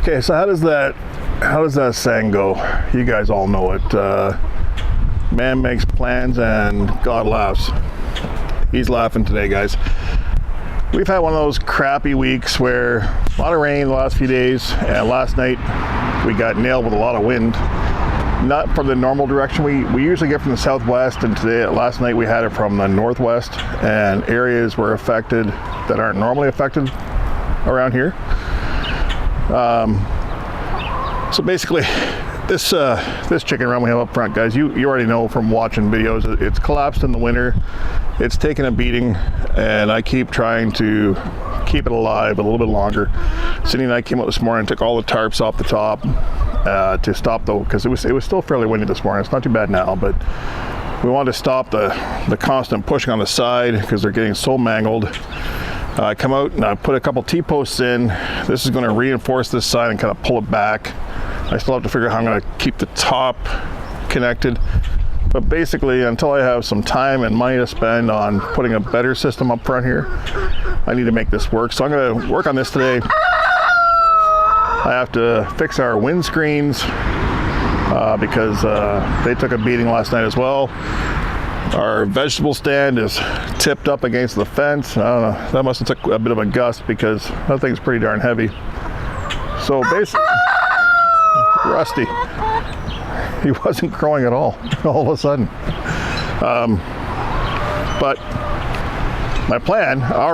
Okay, so how does that saying go? You guys all know it. Man makes plans and God laughs. He's laughing today, guys. We've had one of those crappy weeks where a lot of rain the last few days, and last night we got nailed with a lot of wind. Not from the normal direction we usually get from the southwest, and last night we had it from the northwest, and areas were affected that aren't normally affected around here. So basically, this chicken run we have up front, guys, you already know from watching videos, it's collapsed in the winter. It's taken a beating, and I keep trying to keep it alive a little bit longer. Cindy and I came out this morning, took all the tarps off the top to stop though, because it was still fairly windy this morning. It's not too bad now, but we wanted to stop the constant pushing on the side because they're getting so mangled. I come out and I put a couple T-posts in. This is going to reinforce this side and kind of pull it back. I still have to figure out how I'm going to keep the top connected. But basically, until I have some time and money to spend on putting a better system up front here, I need to make this work. So I'm going to work on this today. I have to fix our windscreens because they took a beating last night as well. Our vegetable stand is tipped up against the fence. I don't know, that must have took a bit of a gust because that thing's pretty darn heavy. So basically, Rusty, he wasn't crowing at all of a sudden. But our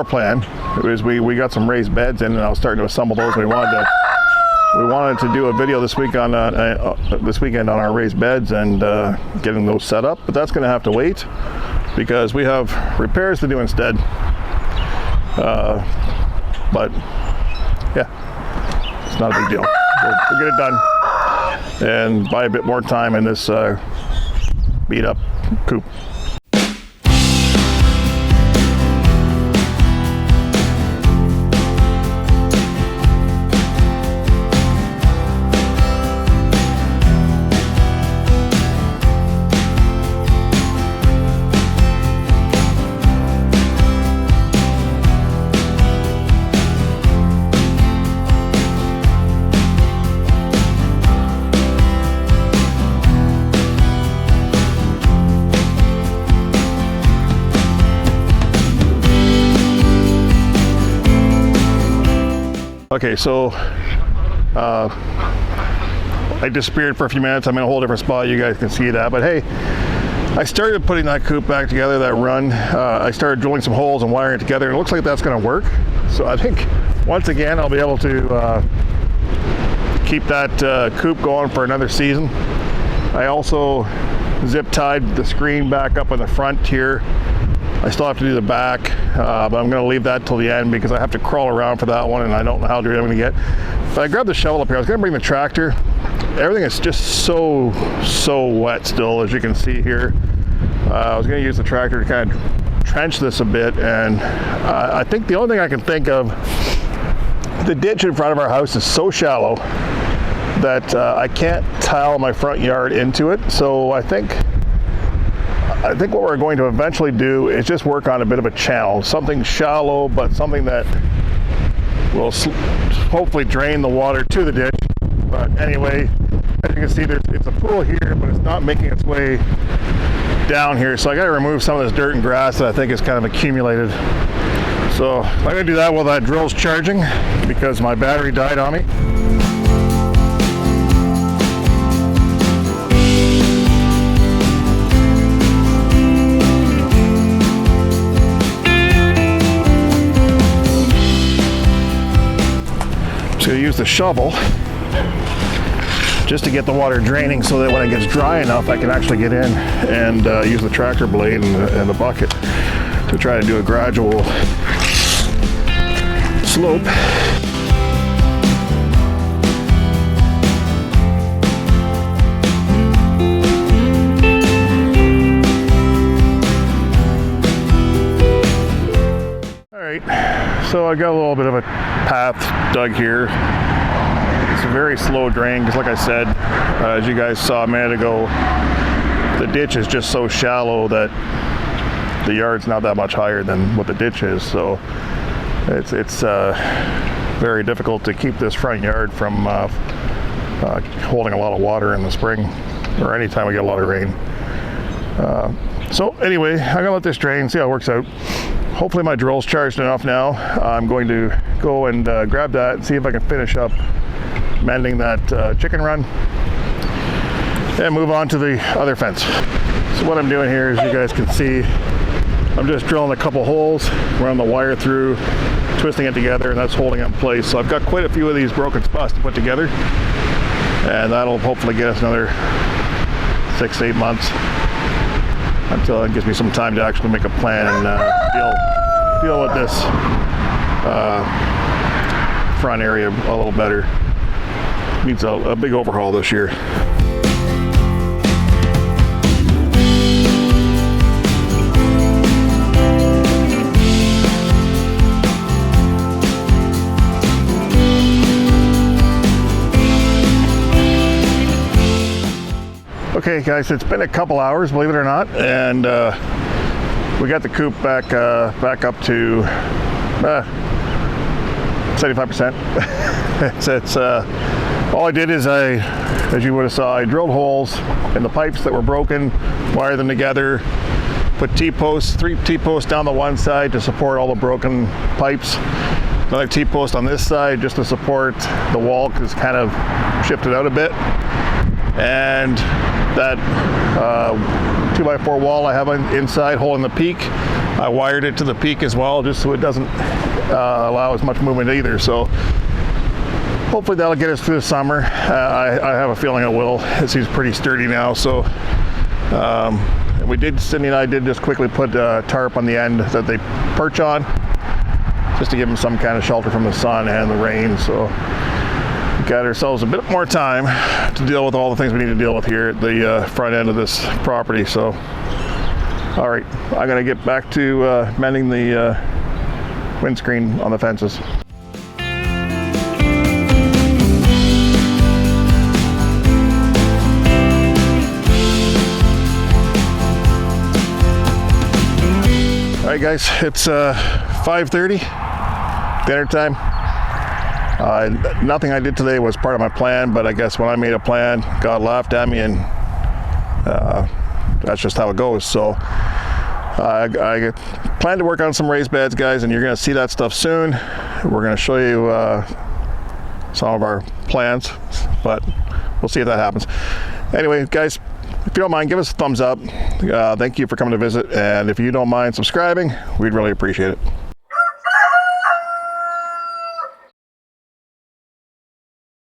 plan is we got some raised beds in, and I was starting to assemble those. We wanted to do a video this weekend on our raised beds and getting those set up, but that's going to have to wait because we have repairs to do instead. But yeah, it's not a big deal. We'll get it done and buy a bit more time in this beat up coop. Okay, so I disappeared for a few minutes. I'm in a whole different spot. You guys can see that. But hey, I started putting that coop back together, that run. I started drilling some holes and wiring it together. And it looks like that's going to work. So I think once again, I'll be able to keep that coop going for another season. I also zip tied the screen back up in the front here. I still have to do the back, but I'm going to leave that till the end because I have to crawl around for that one, and I don't know how dirty I'm going to get. But I grabbed the shovel up here. I was going to bring the tractor. Everything is just so wet still, as you can see here. I was going to use the tractor to kind of trench this a bit, and I think the only thing I can think of, the ditch in front of our house is so shallow that I can't tile my front yard into it. So I think what we're going to eventually do is just work on a bit of a channel, something shallow, but something that will hopefully drain the water to the ditch. But anyway, as you can see, it's a pool here, but it's not making its way down here. So I got to remove some of this dirt and grass that I think is kind of accumulated. So I'm going to do that while that drill's charging because my battery died on me. So I use the shovel just to get the water draining so that when it gets dry enough I can actually get in and use the tractor blade and the bucket to try to do a gradual slope. Alright, so I got a little bit of a path dug here. It's a very slow drain because, like I said, as you guys saw a minute ago, the ditch is just so shallow that the yard's not that much higher than what the ditch is. So it's very difficult to keep this front yard from holding a lot of water in the spring or anytime we get a lot of rain. So anyway, I'm gonna let this drain, see how it works out. Hopefully my drill's charged enough now. I'm going to go and grab that and see if I can finish up mending that chicken run and move on to the other fence. So what I'm doing here, as you guys can see, I'm just drilling a couple holes, running the wire through, twisting it together, and that's holding it in place. So I've got quite a few of these broken spots to put together, and that'll hopefully get us another 6 to 8 months until it gives me some time to actually make a plan and deal with this front area a little better. Needs a big overhaul this year. Okay guys, it's been a couple hours, believe it or not, and we got the coop back up to 75%. it's all I did is as you would have saw, I drilled holes in the pipes that were broken, wired them together, put T-posts, 3 T-posts down the one side to support all the broken pipes, another T-post on this side just to support the wall because it's kind of shifted out a bit, and that 2x4 wall I have inside holding the peak, I wired it to the peak as well just so it doesn't allow as much movement either. So hopefully that'll get us through the summer. I have a feeling it will. It seems pretty sturdy now. So Cindy and I did just quickly put a tarp on the end that they perch on just to give them some kind of shelter from the sun and the rain. So got ourselves a bit more time to deal with all the things we need to deal with here at the front end of this property. So, all right, I'm gonna get back to mending the windscreen on the fences. All right, guys, it's 5:30, dinner time. Nothing I did today was part of my plan, but I guess when I made a plan, God laughed at me, and that's just how it goes. So I plan to work on some raised beds, guys, and you're going to see that stuff soon. We're going to show you some of our plans, but we'll see if that happens. Anyway, guys, if you don't mind, give us a thumbs up. Thank you for coming to visit, and if you don't mind subscribing, we'd really appreciate it.